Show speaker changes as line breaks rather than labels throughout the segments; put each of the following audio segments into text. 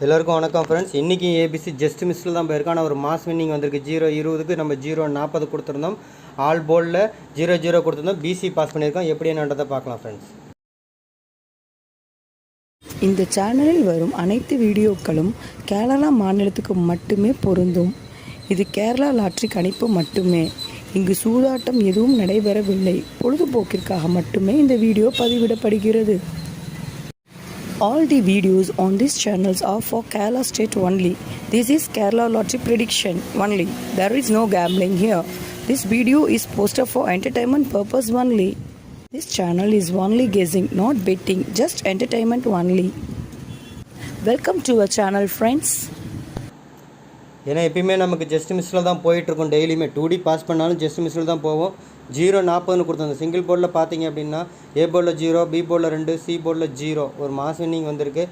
எல்லாருக்கும் வணக்கம் ஃப்ரெண்ட்ஸ். இன்றைக்கி ஏபிசி ஜஸ்ட் மிஸ்ஸில் தான் போயிருக்கான ஒரு மாஸ் வின்னிங் வந்திருக்கு. 0-20க்கு நம்ம 0-40 கொடுத்துருந்தோம். ஆல் போல்டில் 0-0 கொடுத்துருந்தோம். பிசி பாஸ் பண்ணியிருக்கோம். எப்படி என்னன்றதை பார்க்கலாம் ஃப்ரெண்ட்ஸ்.
இந்த சேனலில் வரும் அனைத்து வீடியோக்களும் கேரளா மாநிலத்துக்கு மட்டுமே பொருந்தும். இது கேரளா லாட்ரி கணிப்பு மட்டுமே. இங்கு சூதாட்டம் எதுவும் நடைபெறவில்லை. பொழுதுபோக்கிற்காக மட்டுமே இந்த video பதிவிடப்படுகிறது. All the videos on these channels are for Kerala state only. This is Kerala lottery prediction only. There is no gambling here. This video is posted for entertainment purpose only. This channel is only guessing, not betting, just entertainment only. Welcome to our channel, friends.
ஏன்னா எப்பயுமே நமக்கு just மிஸ்ஸில் தான் போயிட்டுருக்கோம். டெய்லியுமே 2D pass பண்ணாலும் just மிஸ்ஸில் தான் போவோம். 0-40 கொடுத்துருந்தோம். சிங்கிள் போர்டில் பார்த்தீங்க அப்படின்னா ஏ போர்டில் 0, பி போர்டில் 2, சி போர்டில் 0 ஒரு மாஸ் வின்னிங் வந்திருக்கு.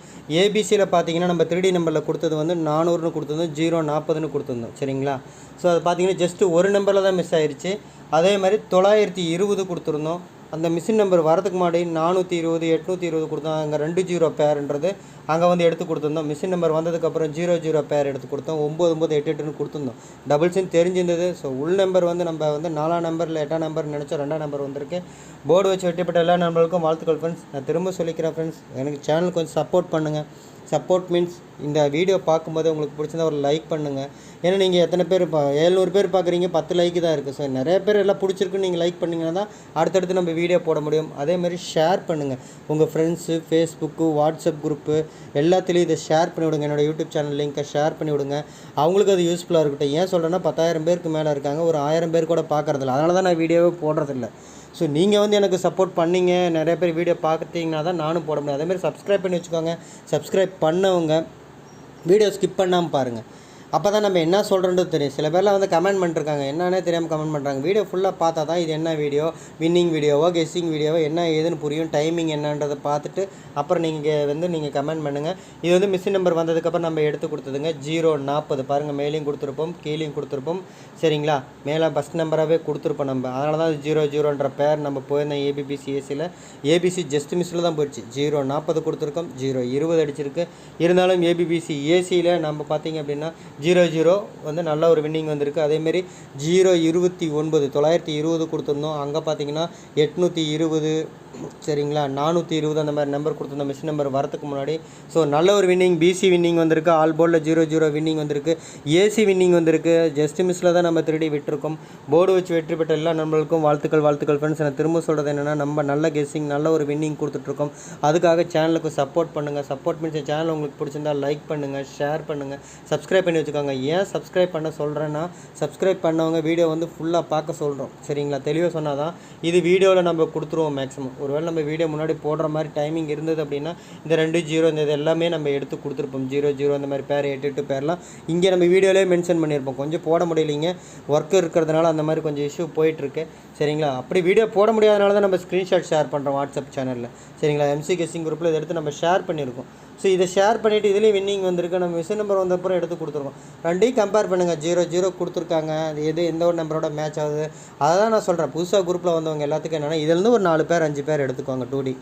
ஏபிசியில் பார்த்தீங்கன்னா நம்ம 3D நம்பரில் கொடுத்தது வந்து 400 கொடுத்துருந்தோம், 0-40 கொடுத்துருந்தோம். சரிங்களா? ஸோ அது பார்த்தீங்கன்னா ஜஸ்ட்டு ஒரு நம்பரில் தான் மிஸ் ஆயிடுச்சு. அதே மாதிரி 920 கொடுத்துருந்தோம். அந்த மிஷின் நம்பர் வரதுக்கு முன்னாடி 420, 820 கொடுத்தோம். அங்கே 2-0 பேர்ன்றது அங்கே வந்து எடுத்து கொடுத்துருந்தோம். மிஷின் நம்பர் வந்ததுக்கப்புறம் 0-0 பேர் எடுத்து கொடுத்தோம். 9-9-8-8 கொடுத்துருந்தோம். டபுள்ஸ்ன்னு தெரிஞ்சிருந்தது. ஸோ உள் நம்பர் வந்து நம்ம வந்து 4ஆம் நம்பரில் 8ஆம் நம்பர் நினச்சோம். 2ஆம் நம்பர் வந்திருக்கு. போர்டு வச்சு வெட்டிப்பட்ட எல்லா நம்பர்களுக்கும் வாழ்த்துக்கள் ஃப்ரெண்ட்ஸ். நான் திரும்ப சொல்லிக்கிறேன் ஃப்ரெண்ட்ஸ், எனக்கு சேனல் கொஞ்சம் சப்போர்ட் பண்ணுங்கள். சப்போர்ட் மீன்ஸ் இந்த வீடியோ பார்க்கும்போது உங்களுக்கு பிடிச்சிருந்தா ஒரு லைக் பண்ணுங்கள். ஏன்னா நீங்கள் எத்தனை பேர் 700 பேர் பார்க்குறீங்க, 10 லைக்கு தான் இருக்குது. ஸோ நிறைய பேர் எல்லாம் பிடிச்சிருக்குன்னு நீங்கள் லைக் பண்ணிங்கன்னா தான் அடுத்தடுத்து நம்ம வீடியோ போட முடியும். அதேமாதிரி ஷேர் பண்ணுங்கள். உங்கள் ஃப்ரெண்ட்ஸு, ஃபேஸ்புக்கு, வாட்ஸ்அப் குரூப்பு எல்லாத்துலேயும் இதை ஷேர் பண்ணி விடுங்க. என்னோடய யூடியூப் சேனல் லிங்க்கை ஷேர் பண்ணி விடுங்க. அவங்களுக்கு அது யூஸ்ஃபுல்லாக இருக்கட்டும். ஏன் சொல்கிறேன்னா 10,000 பேருக்கு மேலே இருக்காங்க, ஒரு 1000 பேர் கூட பார்க்குறதில்ல. அதனால தான் நான் வீடியோவே போடுறதில்ல. ஸோ நீங்கள் வந்து எனக்கு சப்போர்ட் பண்ணிங்க, நிறைய பேர் வீடியோ பார்க்குறீங்கன்னா தான் நானும் போட முடியும். அதேமாதிரி சப்ஸ்கிரைப் பண்ணி வச்சுக்கோங்க. சப்ஸ்கிரைப் பண்ணவங்க வீடியோ ஸ்கிப் பண்ணாமல் பாருங்கள். அப்போ தான் நம்ம என்ன சொல்கிறோன்றது தெரியும். சில பேர்லாம் வந்து கமெண்ட் பண்ணிருக்காங்க, என்னன்னே தெரியாமல் கமெண்ட் பண்ணுறாங்க. வீடியோ ஃபுல்லாக பார்த்தா தான் இது என்ன வீடியோ, வின்னிங் வீடியோவோ கெஸ்ஸிங் வீடியோவோ என்ன ஏதுன்னு புரியும். டைமிங் என்னன்றதை பார்த்துட்டு அப்புறம் நீங்கள் கமெண்ட் பண்ணுங்கள். இது வந்து மிஷின் நம்பர் வந்ததுக்கப்புறம் நம்ம எடுத்து கொடுத்ததுங்க 0-40 பாருங்கள். மேலேயும் கொடுத்துருப்போம், கீழேயும் கொடுத்துருப்போம். சரிங்களா? மேலே ஃபஸ்ட் நம்பராகவே கொடுத்துருப்போம் நம்ம. அதனால தான் 0-0ன்ற பேர் நம்ம போயிருந்தோம். ஏபிசியில் ஏபிசி ஜஸ்ட் மிஸ்ஸில் தான் போயிடுச்சு. 0-40 கொடுத்துருக்கோம், 0-20 அடிச்சிருக்கு. இருந்தாலும் ஏபிபிசி ஏசியில் நம்ம பார்த்தீங்க அப்படின்னா 0-0 வந்து நல்ல ஒரு வின்னிங் வந்திருக்கு. அதேமாரி 0-29 920 கொடுத்துருந்தோம். அங்கே பார்த்தீங்கன்னா 820, சரிங்களா, 420 அந்த மாதிரி நம்பர் கொடுத்துருந்தோம் மிஷின் நம்பர் வரத்துக்கு முன்னாடி. ஸோ நல்ல ஒரு வின்னிங். பிசி வின்னிங் வந்திருக்கு. ஆல் போர்டில் 0-0 வின்னிங் வந்திருக்கு. ஏசி வின்னிங் வந்திருக்கு. ஜஸ்ட் மிஸ்ஸில் தான் நம்ம 3D விட்டுருக்கோம். போர்டு வச்சு வெற்றி பெற்ற எல்லா நம்பர்களுக்கும் வாழ்த்துக்கள் ஃப்ரெண்ட்ஸ். நான் திரும்ப சொல்கிறது என்னென்னா, நம்ம நல்ல கெஸ்ஸிங், நல்ல ஒரு வின்னிங் கொடுத்துட்ருக்கோம். அதுக்காக சேனலுக்கு சப்போர்ட் பண்ணுங்கள். சப்போர்ட் பண்ணி சேனல் உங்களுக்கு பிடிச்சிருந்தால் லைக் பண்ணுங்கள், ஷேர் பண்ணுங்கள், சப்ஸ்கிரைப் பண்ணி வச்சுக்கோங்க. ஏன் சப்ஸ்கிரைப் பண்ண சொல்கிறேன்னா, சப்ஸ்கிரைப் பண்ணவங்க வீடியோ வந்து ஃபுல்லாக பார்க்க சொல்கிறோம். சரிங்களா? தெளிவாக சொன்னால் தான் இது வீடியோவில் நம்ம கொடுத்துருவோம். மேக்ஸிமம் ஒருவேளை நம்ம வீடியோ முன்னாடி போடுற மாதிரி டைமிங் இருந்தது அப்படின்னா இந்த 2-0 இந்த இது எல்லாமே நம்ம எடுத்து கொடுத்துருப்போம். 0-0 அந்த மாதிரி பேர் 8-8 பேர்லாம் இங்கே நம்ம வீடியோலேயே மென்ஷன் பண்ணியிருப்போம். கொஞ்சம் போட முடியலைங்க, ஒர்க் இருக்கிறதுனால அந்த மாதிரி கொஞ்சம் இஷ்யூ போயிட்டுருக்கு. சரிங்களா? அப்படி வீடியோ போட முடியாதனால தான் நம்ம ஸ்க்ரீன்ஷாட் ஷேர் பண்ணுறோம் வாட்ஸ்அப் சேனலில். சரிங்களா? எம்சி கெஸ்ஸிங் குரூப்பில் இதை எடுத்து நம்ம ஷேர் பண்ணியிருக்கோம். ஸோ இதை ஷேர் பண்ணிவிட்டு இதுலேயும் வின்னிங் வந்திருக்கு. நம்ம மிஷின் நம்பர் வந்தப்பறம் எடுத்து கொடுத்துருக்கோம். ரெண்டையும் கம்பேர் பண்ணுங்கள். 0-0 கொடுத்துருக்காங்க, அது எந்த ஒரு நம்பரோட மேட்ச் ஆகுது அதை தான் நான் சொல்கிறேன். புதுசாக குரூப்பில் வந்தவங்க எல்லாத்துக்கும் என்னென்னா, இதுலேருந்து ஒரு 4 பேர் 5 பேர் எடுத்துக்கோங்க 2D.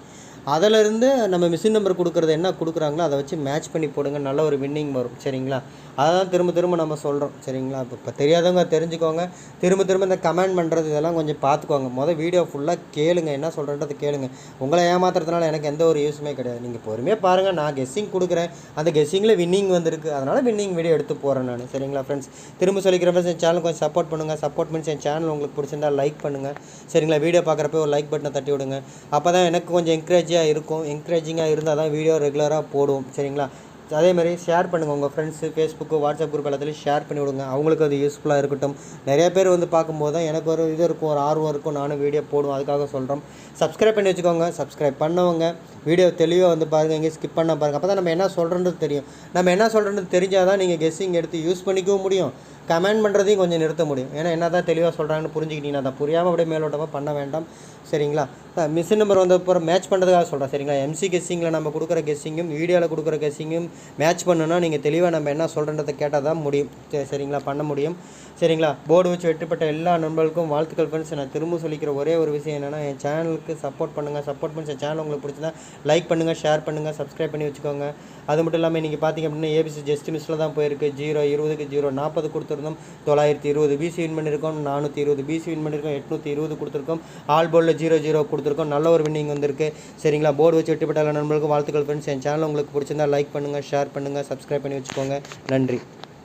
அதிலேருந்து நம்ம மிஷின் நம்பர் கொடுக்குறது என்ன கொடுக்குறாங்களோ அதை வச்சு மேட்ச் பண்ணி போடுங்க. நல்ல ஒரு வின்னிங் வரும். சரிங்களா? அதை தான் திரும்ப நம்ம சொல்கிறோம். சரிங்களா? இப்போ தெரியாதவங்க தெரிஞ்சுக்கோங்க. திரும்ப இந்த கமெண்ட் பண்ணுறது இதெல்லாம் கொஞ்சம் பார்த்துக்கோங்க. வீடியோ ஃபுல்லாக கேளுங்க, என்ன சொல்கிறேன்றது கேளுங்க. உங்களை ஏமாத்துறதுனால எனக்கு எந்த ஒரு யூஸுமே கிடையாது. நீங்கள் பொறுமையாக பாருங்கள். நான் கெஸ்ஸிங் கொடுக்குறேன், அந்த கெஸ்ஸிங்கில் வின்னிங் வந்திருக்கு. அதனால் வின்னிங் வீடியோ எடுத்து போகிறேன் நான். சரிங்களா ஃப்ரெண்ட்ஸ்? திரும்ப சொல்லிக்கிறேன் ஃப்ரெண்ட்ஸ், என் சேனல் கொஞ்சம் சப்போர்ட் பண்ணுங்கள். சப்போர்ட் மீன்ஸ் என் சேனல் உங்களுக்கு பிடிச்சிருந்தால் லைக் பண்ணுங்கள். சரிங்களா? வீடியோ பார்க்குறப்ப ஒரு லைக் பட்டனை தட்டி விடுங்க. அப்போ தான் எனக்கு கொஞ்சம் என்கரேஜிங்காக இருந்தால் தான் வீடியோ ரெகுலராக போடுவோம். சரிங்களா? அதேமாதிரி ஷேர் பண்ணுங்கள். உங்கள் ஃப்ரெண்ட்ஸு, ஃபேஸ்புக்கு, வாட்ஸ்அப் குரூப் எல்லாத்துலேயும் ஷேர் பண்ணி விடுங்க. அவங்களுக்கு அது யூஸ்ஃபுல்லாக இருக்கட்டும். நிறைய பேர் வந்து பார்க்கும்போது தான் எனக்கு ஒரு இது இருக்கும், ஒரு ஆர்வம் இருக்கும், நானும் வீடியோ போடுவோம். அதுக்காக சொல்கிறோம். சப்ஸ்கிரைப் பண்ணி வச்சுக்கோங்க. சப்ஸ்கிரைப் பண்ணவங்க வீடியோ தெளிவாக வந்து பாருங்கள், எங்கேயும் ஸ்கிப் பண்ண பாருங்கள். அப்போ தான் நம்ம என்ன சொல்கிறது தெரியும். நம்ம என்ன சொல்கிறது தெரிஞ்சால் தான் நீங்கள் கெஸ்ஸிங் எடுத்து யூஸ் பண்ணிக்கவும் முடியும். கமெண்ட் பண்ணுறதையும் கொஞ்சம் நிறுத்த முடியும். ஏன்னா என்ன தான் தெளிவாக சொல்கிறாங்கன்னு புரிஞ்சுக்கிட்டீங்கன்னா தான். புரியாமல் அப்படியே மேலோட்டமாக பண்ண வேண்டாம். சரிங்களா? மிஷின் நம்பர் வந்தப்பறம் மேட்ச் பண்ணுறதுக்காக சொல்கிறேன். சரிங்களா? எம்சி கெஸ்ஸிங்கில் நம்ம கொடுக்குற கெஸ்ஸிங்கும் வீடியோவில் கொடுக்குற கெஸ்ஸிங்கும் மேட்ச் பண்ணணும்னா நீங்கள் தெளிவாக நம்ம என்ன சொல்கிறன்றதை கேட்டால் தான் முடியும். சரிங்களா, பண்ண முடியும். சரிங்களா, போர்டு வச்சு வெற்றிப்பட்ட எல்லா நண்பர்களுக்கும் வாழ்த்துக்கள் ஃப்ரெண்ட்ஸ். நான் திரும்ப சொல்லிக்கிற ஒரே ஒரு விஷயம் என்னென்னா, என் சேனலுக்கு சப்போர்ட் பண்ணுங்கள். சப்போர்ட் பண்ணி சேனல் உங்களுக்கு பிடிச்சதா லைக் பண்ணுங்கள், ஷேர் பண்ணுங்கள், சப்ஸ்கிரைப் பண்ணி வச்சுக்கோங்க. அது மட்டும் இல்லாமல் நீங்கள் பார்த்தீங்க அப்படின்னா ஏபிசி ஜஸ்ட் மிஸ்ஸில் தான் போயிருக்கு. 0-20க்கு 0-40 கொடுத்துருந்தோம். 920 பிசி வின் பண்ணியிருக்கோம். 420 பிசி வின் பண்ணியிருக்கோம். 820 கொடுத்துருக்கோம். ஆல் போர்டில் 0-0 கொடுத்துருக்கோம். நல்ல ஒரு வின்னிங் வந்திருக்கு. சரிங்களா, போர்டு வச்சு வெற்றிப்பட்ட எல்லா நண்பர்களுக்கும் வாழ்த்துக்கள் ஃப்ரெண்ட்ஸ். என் சேனல் உங்களுக்கு பிடிச்சிருந்தா லைக் பண்ணுங்கள், ஷேர் பண்ணுங்கள், சப்ஸ்கிரைப் பண்ணி வச்சுக்கோங்க. நன்றி.